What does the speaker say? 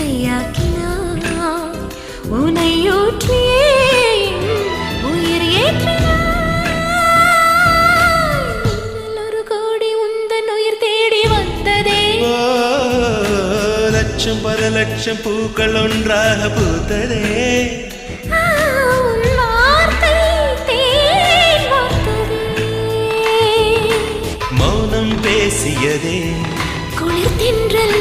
இசையாக்கினாய் உனையூற்றியே உயிர் ஏற்றினாய் ஒரு கோடி உந்தன் உயிர் தேடி வந்ததே லட்சம் பல லட்சம் பூக்கள் ஒன்றாக பூத்ததே மௌனம் பேசியதே குளிர் தென்றல்